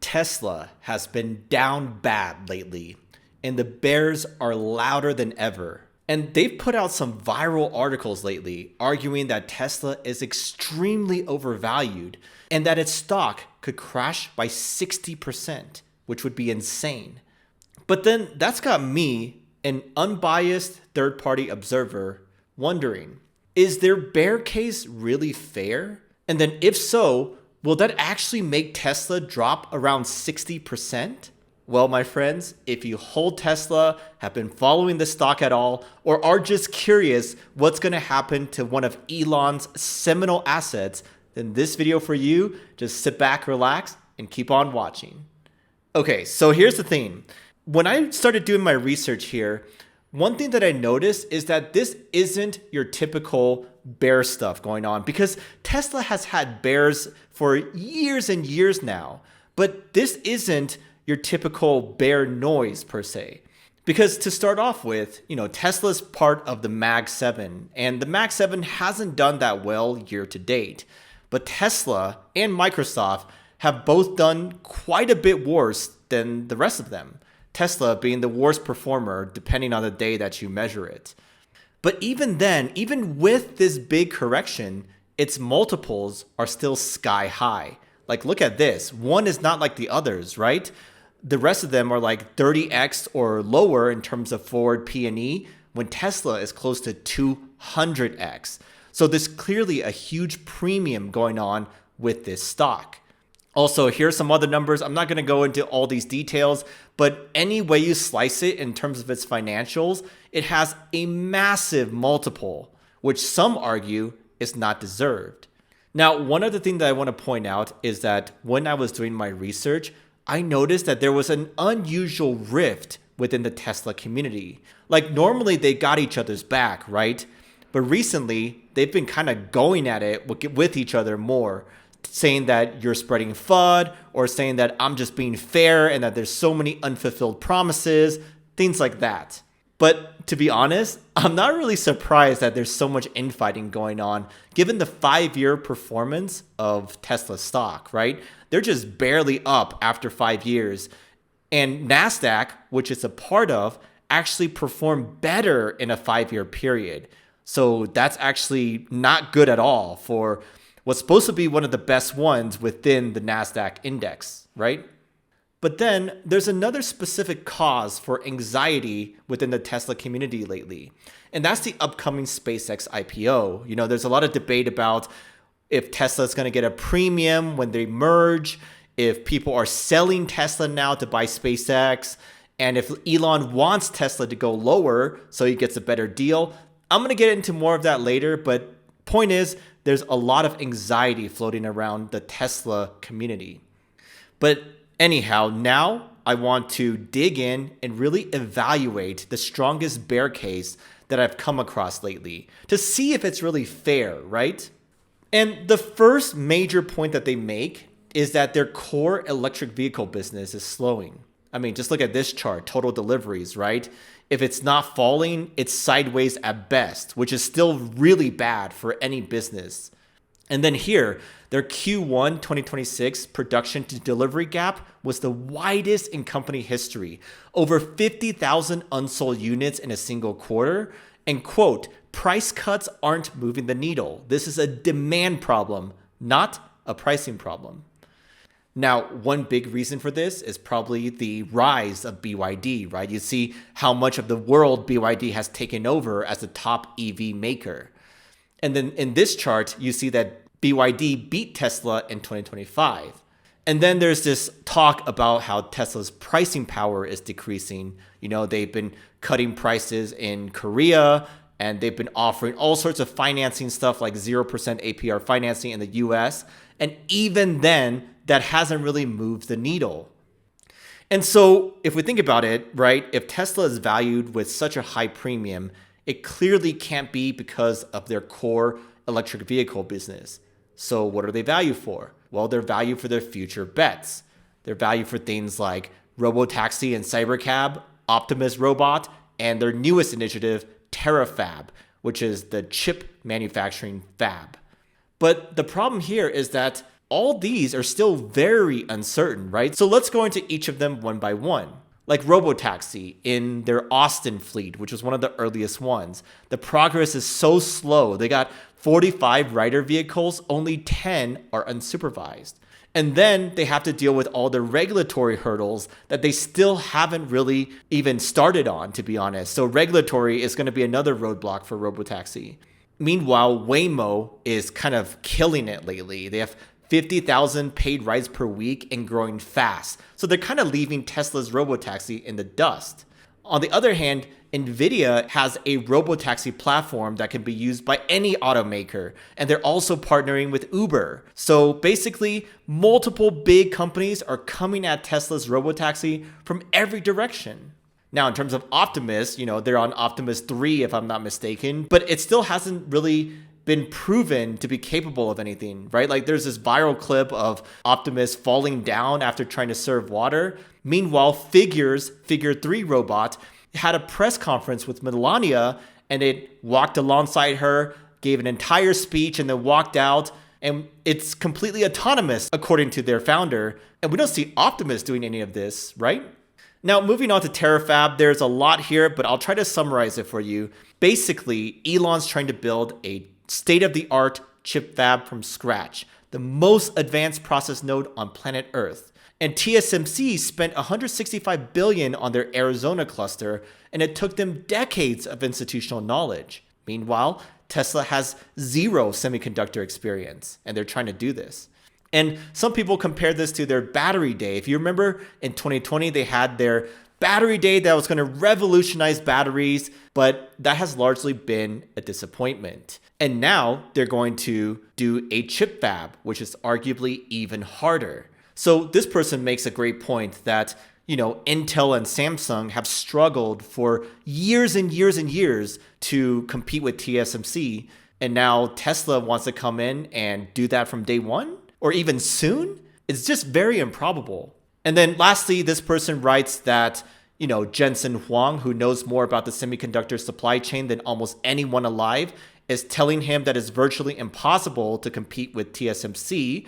Tesla has been down bad lately, and the bears are louder than ever. And they've put out some viral articles lately arguing that Tesla is extremely overvalued and that its stock could crash by 60%, which would be insane. But then that's got me, an unbiased third-party observer, wondering, is their bear case really fair? And then if so, will that actually make Tesla drop around 60%? Well, my friends, if you hold Tesla, have been following the stock at all, or are just curious what's going to happen to one of Elon's seminal assets, then this video for you, just sit back, relax, and keep on watching. Okay, so here's the thing. When I started doing my research here, one thing that I noticed is that this isn't your typical bear stuff going on, because Tesla has had bears for years and years now, but this isn't your typical bear noise per se. Because to start off with, Tesla's part of the Mag 7, and the Mag 7 hasn't done that well year to date. But Tesla and Microsoft have both done quite a bit worse than the rest of them. Tesla being the worst performer depending on the day that you measure it. But even then, even with this big correction, its multiples are still sky high. Like, look at this. One is not like the others, right? The rest of them are like 30x or lower in terms of forward P/E, when Tesla is close to 200x. So there's clearly a huge premium going on with this stock. Also, here's some other numbers. I'm not going to go into all these details, but any way you slice it in terms of its financials, it has a massive multiple, which some argue is not deserved. Now, one other thing that I want to point out is that when I was doing my research, I noticed that there was an unusual rift within the Tesla community. Like, normally they got each other's back, right? But recently, they've been kind of going at it with each other more, saying that you're spreading FUD, or saying that I'm just being fair and that there's so many unfulfilled promises, things like that. But to be honest, I'm not really surprised that there's so much infighting going on, given the 5-year performance of Tesla stock, right? They're just barely up after 5 years. And NASDAQ, which it's a part of, actually performed better in a 5-year period. So that's actually not good at all for what's supposed to be one of the best ones within the NASDAQ index, right? But then there's another specific cause for anxiety within the Tesla community lately, and that's the upcoming SpaceX IPO. There's a lot of debate about if Tesla's going to get a premium when they merge, if people are selling Tesla now to buy SpaceX, and if Elon wants Tesla to go lower so he gets a better deal. I'm going to get into more of that later, but point is, there's a lot of anxiety floating around the Tesla community. But anyhow, now I want to dig in and really evaluate the strongest bear case that I've come across lately to see if it's really fair, right? And the first major point that they make is that their core electric vehicle business is slowing. I mean, just look at this chart, total deliveries, right? If it's not falling, it's sideways at best, which is still really bad for any business. And then here, their Q1 2026 production to delivery gap was the widest in company history, over 50,000 unsold units in a single quarter. And quote, price cuts aren't moving the needle. This is a demand problem, not a pricing problem. Now, one big reason for this is probably the rise of BYD, right? You see how much of the world BYD has taken over as the top EV maker. And then in this chart, you see that BYD beat Tesla in 2025. And then there's this talk about how Tesla's pricing power is decreasing. They've been cutting prices in Korea, and they've been offering all sorts of financing stuff like 0% APR financing in the US. And even then, that hasn't really moved the needle. And so if we think about it, right, if Tesla is valued with such a high premium, it clearly can't be because of their core electric vehicle business. So what are they valued for? Well, they're valued for their future bets. They're valued for things like Robotaxi and Cybercab, Optimus Robot, and their newest initiative, TerraFab, which is the chip manufacturing fab. But the problem here is that all these are still very uncertain, right? So let's go into each of them one by one. Like Robotaxi in their Austin fleet, which was one of the earliest ones. The progress is so slow. They got 45 rider vehicles, only 10 are unsupervised. And then they have to deal with all the regulatory hurdles that they still haven't really even started on, to be honest. So regulatory is going to be another roadblock for Robotaxi. Meanwhile, Waymo is kind of killing it lately. They have 50,000 paid rides per week and growing fast. So they're kind of leaving Tesla's Robotaxi in the dust. On the other hand, NVIDIA has a Robotaxi platform that can be used by any automaker, and they're also partnering with Uber. So basically, multiple big companies are coming at Tesla's Robotaxi from every direction. Now, in terms of Optimus, they're on Optimus 3 if I'm not mistaken, but it still hasn't really been proven to be capable of anything, right? Like there's this viral clip of Optimus falling down after trying to serve water. Meanwhile, Figure 3 robot had a press conference with Melania and it walked alongside her, gave an entire speech and then walked out. And it's completely autonomous according to their founder. And we don't see Optimus doing any of this, right? Now, moving on to Terafab, there's a lot here, but I'll try to summarize it for you. Basically, Elon's trying to build a state-of-the-art chip fab from scratch, the most advanced process node on planet Earth. And TSMC spent $165 billion on their Arizona cluster, and it took them decades of institutional knowledge. Meanwhile, Tesla has zero semiconductor experience, and they're trying to do this. And some people compare this to their battery day. If you remember, in 2020, they had their battery day that was going to revolutionize batteries, but that has largely been a disappointment. And now they're going to do a chip fab, which is arguably even harder. So this person makes a great point that, Intel and Samsung have struggled for years and years and years to compete with TSMC. And now Tesla wants to come in and do that from day one or even soon. It's just very improbable. And then lastly, this person writes that, Jensen Huang, who knows more about the semiconductor supply chain than almost anyone alive, is telling him that it's virtually impossible to compete with TSMC.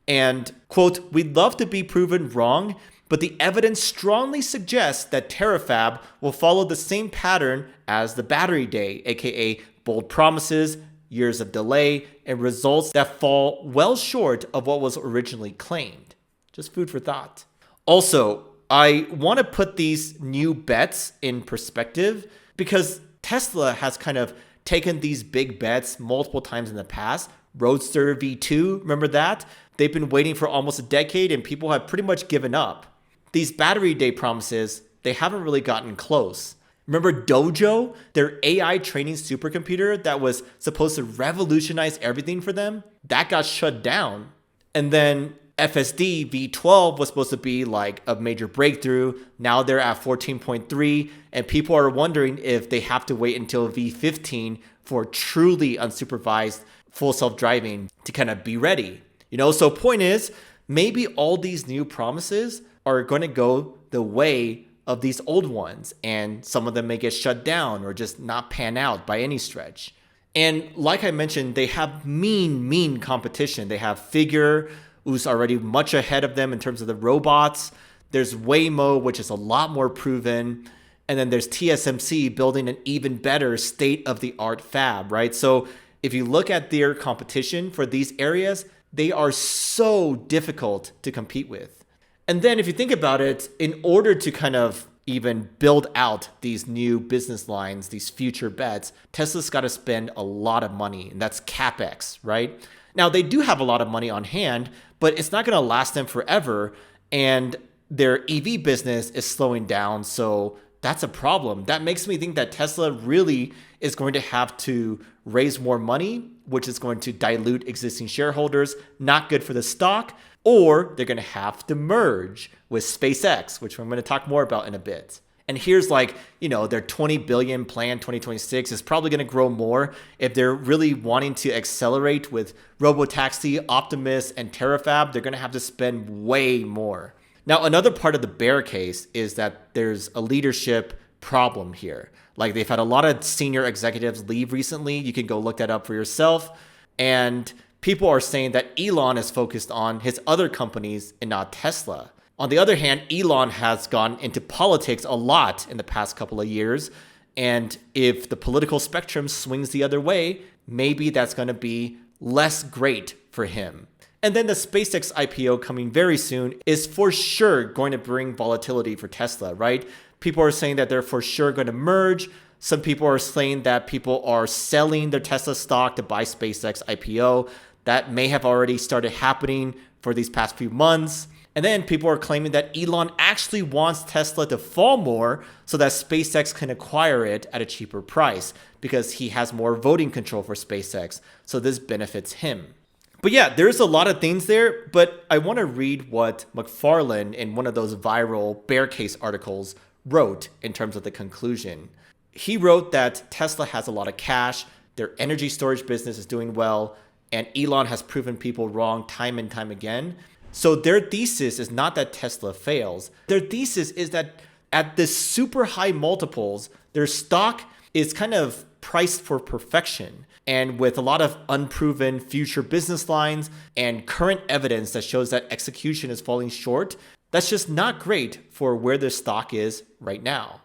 And, quote, "We'd love to be proven wrong, but the evidence strongly suggests that Terafab will follow the same pattern as the battery day, aka bold promises, years of delay, and results that fall well short of what was originally claimed." Just food for thought. Also, I want to put these new bets in perspective because Tesla has kind of taken these big bets multiple times in the past. Roadster V2, remember that? They've been waiting for almost a decade and people have pretty much given up. These battery day promises, they haven't really gotten close. Remember Dojo, their AI training supercomputer that was supposed to revolutionize everything for them? That got shut down. And then FSD V12 was supposed to be like a major breakthrough. Now they're at 14.3 and people are wondering if they have to wait until V15 for truly unsupervised full self-driving to kind of be ready. So point is, maybe all these new promises are going to go the way of these old ones and some of them may get shut down or just not pan out by any stretch. And like I mentioned, they have mean competition. They have Figure, who's already much ahead of them in terms of the robots. There's Waymo, which is a lot more proven. And then there's TSMC building an even better state-of-the-art fab, right? So if you look at their competition for these areas, they are so difficult to compete with. And then if you think about it, in order to kind of even build out these new business lines, these future bets, Tesla's got to spend a lot of money, and that's CapEx, right? Now, they do have a lot of money on hand, but it's not going to last them forever, and their EV business is slowing down, so that's a problem. That makes me think that Tesla really is going to have to raise more money, which is going to dilute existing shareholders, not good for the stock, or they're going to have to merge with SpaceX, which I'm going to talk more about in a bit. And here's their 20 billion plan 2026 is probably going to grow more if they're really wanting to accelerate with Robotaxi, Optimus, and Terafab. They're going to have to spend way more. Now, another part of the bear case is that there's a leadership problem here. Like they've had a lot of senior executives leave recently. You can go look that up for yourself. And people are saying that Elon is focused on his other companies and not Tesla. On the other hand, Elon has gone into politics a lot in the past couple of years. And if the political spectrum swings the other way, maybe that's going to be less great for him. And then the SpaceX IPO coming very soon is for sure going to bring volatility for Tesla, right? People are saying that they're for sure going to merge. Some people are saying that people are selling their Tesla stock to buy SpaceX IPO. That may have already started happening for these past few months. And then people are claiming that Elon actually wants Tesla to fall more so that SpaceX can acquire it at a cheaper price because he has more voting control for SpaceX. So this benefits him. But yeah, there's a lot of things there, but I want to read what McFarlane in one of those viral bear case articles wrote in terms of the conclusion. He wrote that Tesla has a lot of cash, their energy storage business is doing well, and Elon has proven people wrong time and time again. So their thesis is not that Tesla fails. Their thesis is that at this super high multiples, their stock is kind of priced for perfection. And with a lot of unproven future business lines and current evidence that shows that execution is falling short, that's just not great for where their stock is right now.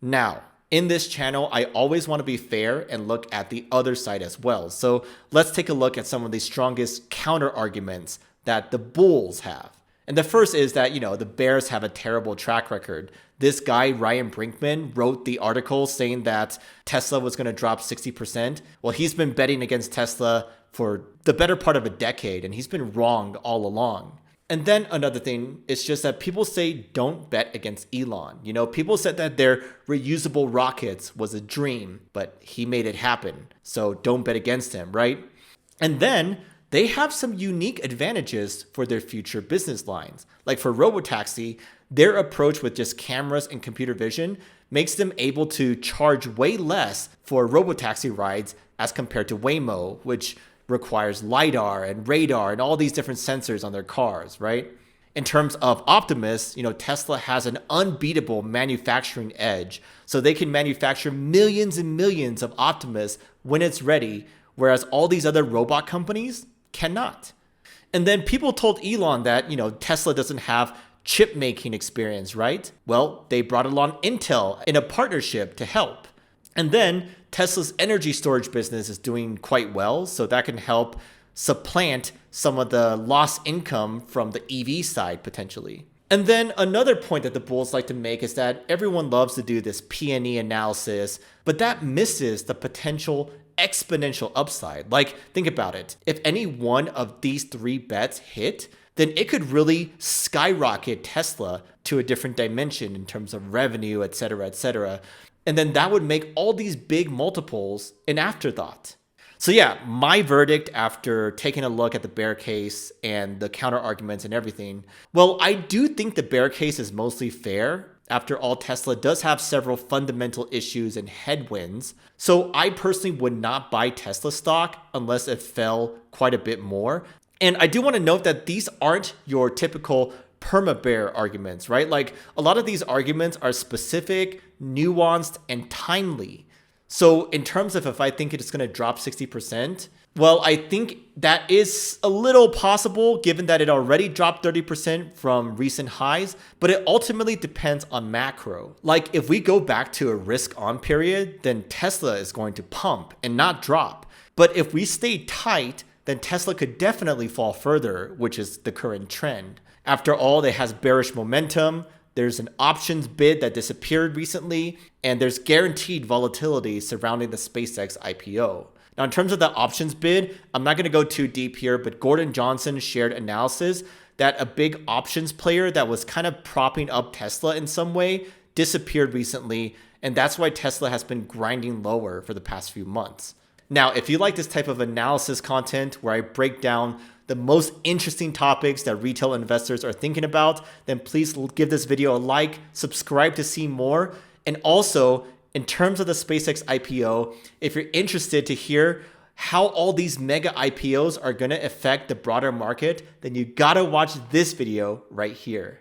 Now, in this channel, I always want to be fair and look at the other side as well. So let's take a look at some of the strongest counter arguments that the bulls have. And the first is that, the bears have a terrible track record. This guy, Ryan Brinkman, wrote the article saying that Tesla was going to drop 60%. Well, he's been betting against Tesla for the better part of a decade, and he's been wrong all along. And then another thing is just that people say don't bet against Elon. People said that their reusable rockets was a dream, but he made it happen. So don't bet against him, right? And then they have some unique advantages for their future business lines. Like for Robotaxi, their approach with just cameras and computer vision makes them able to charge way less for Robotaxi rides as compared to Waymo, which requires LiDAR and radar and all these different sensors on their cars, right? In terms of Optimus, Tesla has an unbeatable manufacturing edge. So they can manufacture millions and millions of Optimus when it's ready, whereas all these other robot companies cannot. And then people told Elon that, Tesla doesn't have chip making experience, right? Well, they brought along Intel in a partnership to help. And then Tesla's energy storage business is doing quite well, so that can help supplant some of the lost income from the EV side potentially. And then another point that the bulls like to make is that everyone loves to do this P&E analysis, but that misses the potential exponential upside. Like, think about it. If any one of these three bets hit, then it could really skyrocket Tesla to a different dimension in terms of revenue, et cetera, et cetera. And then that would make all these big multiples an afterthought. So yeah, my verdict after taking a look at the bear case and the counter arguments and everything, well, I do think the bear case is mostly fair. After all, Tesla does have several fundamental issues and headwinds. So I personally would not buy Tesla stock unless it fell quite a bit more. And I do want to note that these aren't your typical perma-bear arguments, right? Like a lot of these arguments are specific, nuanced, and timely. So in terms of if I think it's going to drop 60%, well, I think that is a little possible given that it already dropped 30% from recent highs, but it ultimately depends on macro. Like if we go back to a risk on period, then Tesla is going to pump and not drop. But if we stay tight, then Tesla could definitely fall further, which is the current trend. After all, it has bearish momentum. There's an options bid that disappeared recently, and there's guaranteed volatility surrounding the SpaceX IPO. Now, in terms of the options bid, I'm not going to go too deep here, but Gordon Johnson shared analysis that a big options player that was kind of propping up Tesla in some way disappeared recently, and that's why Tesla has been grinding lower for the past few months. Now, if you like this type of analysis content where I break down the most interesting topics that retail investors are thinking about, then please give this video a like, subscribe to see more. And also, in terms of the SpaceX IPO, if you're interested to hear how all these mega IPOs are going to affect the broader market, then you gotta watch this video right here.